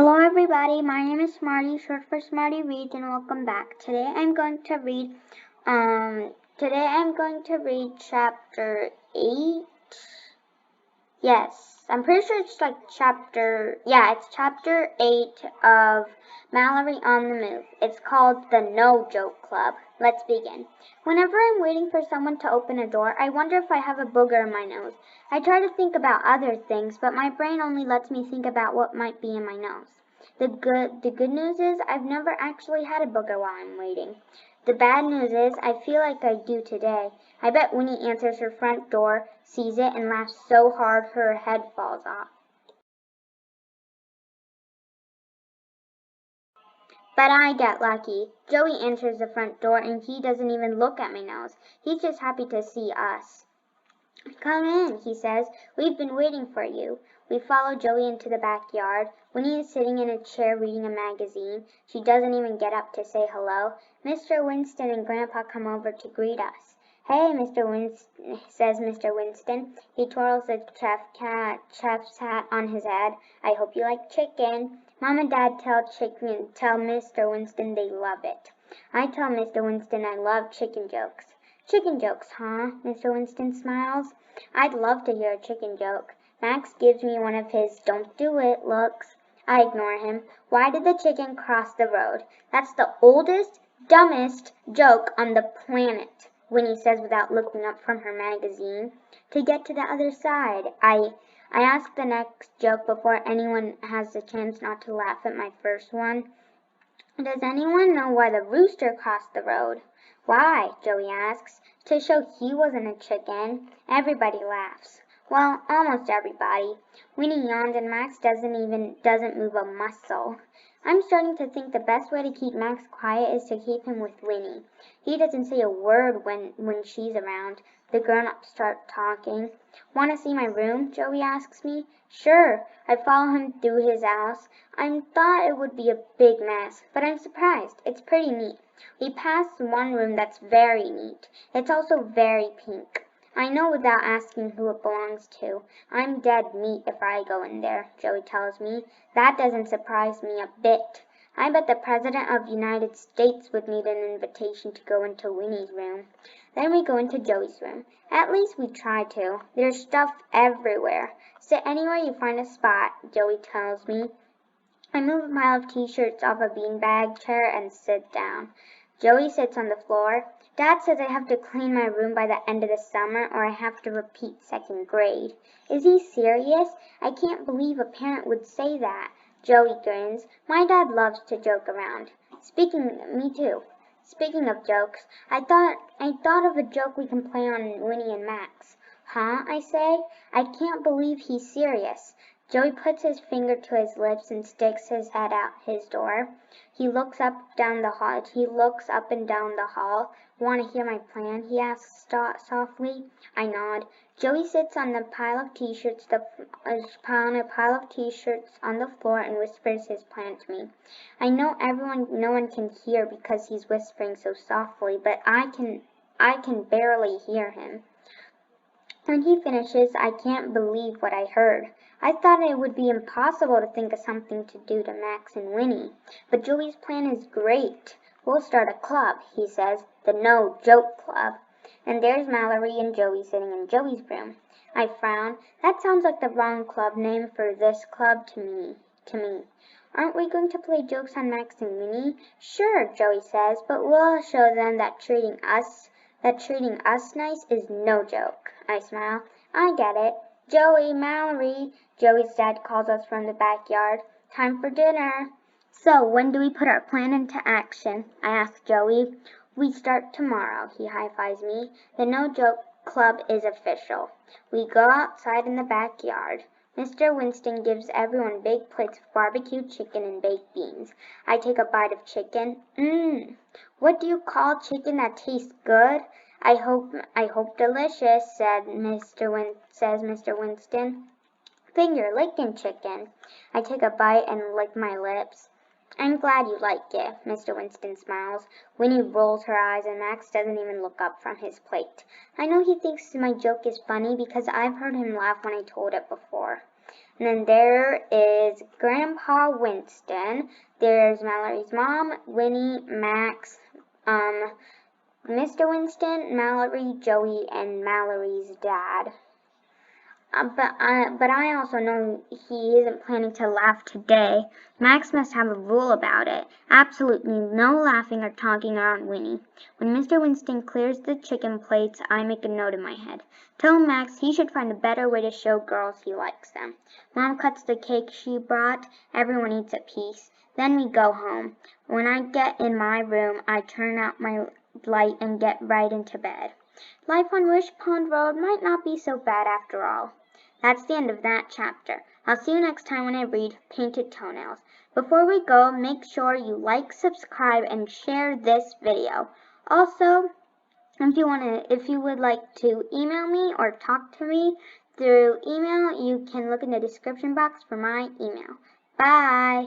Hello everybody, my name is Smarty, short for Smarty Reads, and welcome back. Today I'm going to read chapter 8. Yes, I'm pretty sure it's like it's chapter 8 of Mallory on the Move. It's called the No Joke Club. Let's begin. Whenever I'm waiting for someone to open a door, I wonder if I have a booger in my nose. I try to think about other things, but my brain only lets me think about what might be in my nose. The good news is I've never actually had a booger while I'm waiting. The bad news is I feel like I do today. I bet Winnie answers her front door, sees it, and laughs so hard her head falls off. But I get lucky. Joey answers the front door, and he doesn't even look at my nose. He's just happy to see us. Come in, he says. We've been waiting for you. We follow Joey into the backyard. Winnie is sitting in a chair reading a magazine. She doesn't even get up to say hello. Mr. Winston and Grandpa come over to greet us. Hey, Mr. Winston, says Mr. Winston. He twirls the chef's hat on his head. I hope you like chicken. Mom and Dad tell Mr. Winston they love it. I tell Mr. Winston I love chicken jokes. Chicken jokes, huh? Mr. Winston smiles. I'd love to hear a chicken joke. Max gives me one of his don't do it looks. I ignore him. Why did the chicken cross the road? That's the oldest, dumbest joke on the planet, Winnie says without looking up from her magazine. To get to the other side. I ask the next joke before anyone has the chance not to laugh at my first one. Does anyone know why the rooster crossed the road? Why? Joey asks. To show he wasn't a chicken. Everybody laughs. Well, almost everybody. Winnie yawns and Max doesn't move a muscle. I'm starting to think the best way to keep Max quiet is to keep him with Winnie. He doesn't say a word when she's around. The grown-ups start talking. Want to see my room? Joey asks me. Sure. I follow him through his house. I thought it would be a big mess, but I'm surprised. It's pretty neat. We pass one room that's very neat. It's also very pink. I know without asking who it belongs to. I'm dead meat if I go in there, Joey tells me. That doesn't surprise me a bit. I bet the President of the United States would need an invitation to go into Winnie's room. Then we go into Joey's room. At least we try to. There's stuff everywhere. Sit anywhere you find a spot, Joey tells me. I move a pile of t-shirts off a beanbag chair and sit down. Joey sits on the floor. Dad says I have to clean my room by the end of the summer or I have to repeat second grade. Is he serious? I can't believe a parent would say that. Joey grins. My dad loves to joke around. Me too. Speaking of jokes, I thought of a joke we can play on Winnie and Max. Huh? I say. I can't believe he's serious. Joey puts his finger to his lips and sticks his head out his door. He looks up and down the hall. Want to hear my plan? He asks softly. I nod. Joey sits on the pile of t-shirts on the floor and whispers his plan to me. I know no one can hear because he's whispering so softly, but I can barely hear him. When he finishes, I can't believe what I heard. I thought it would be impossible to think of something to do to Max and Winnie. But Joey's plan is great. We'll start a club, he says, the No Joke Club. And there's Mallory and Joey sitting in Joey's room. I frown. That sounds like the wrong club name for this club to me. Aren't we going to play jokes on Max and Winnie? Sure, Joey says, but we'll show them that treating us nice is no joke. I smile. I get it. Joey, Mallory, Joey's dad calls us from the backyard. Time for dinner. So, when do we put our plan into action? I ask Joey. We start tomorrow, he high-fives me. The No Joke Club is official. We go outside in the backyard. Mr. Winston gives everyone big plates of barbecued chicken and baked beans. I take a bite of chicken. What do you call chicken that tastes good? I hope delicious, says Mr. Winston. Finger licking chicken. I take a bite and lick my lips. I'm glad you like it, Mr. Winston smiles. Winnie rolls her eyes and Max doesn't even look up from his plate. I know he thinks my joke is funny because I've heard him laugh when I told it before. And then there is Grandpa Winston. There's Mallory's mom, Winnie, Max, Mr. Winston, Mallory, Joey, and Mallory's dad. But I also know he isn't planning to laugh today. Max must have a rule about it. Absolutely no laughing or talking around Winnie. When Mr. Winston clears the chicken plates, I make a note in my head. Tell Max he should find a better way to show girls he likes them. Mom cuts the cake she brought. Everyone eats a piece. Then we go home. When I get in my room, I turn out my light and get right into bed. Life on Wish Pond Road might not be so bad after all. That's the end of that chapter. I'll see you next time when I read Painted Toenails. Before we go, make sure you like, subscribe, and share this video. Also, if you would like to email me or talk to me through email, you can look in the description box for my email. Bye!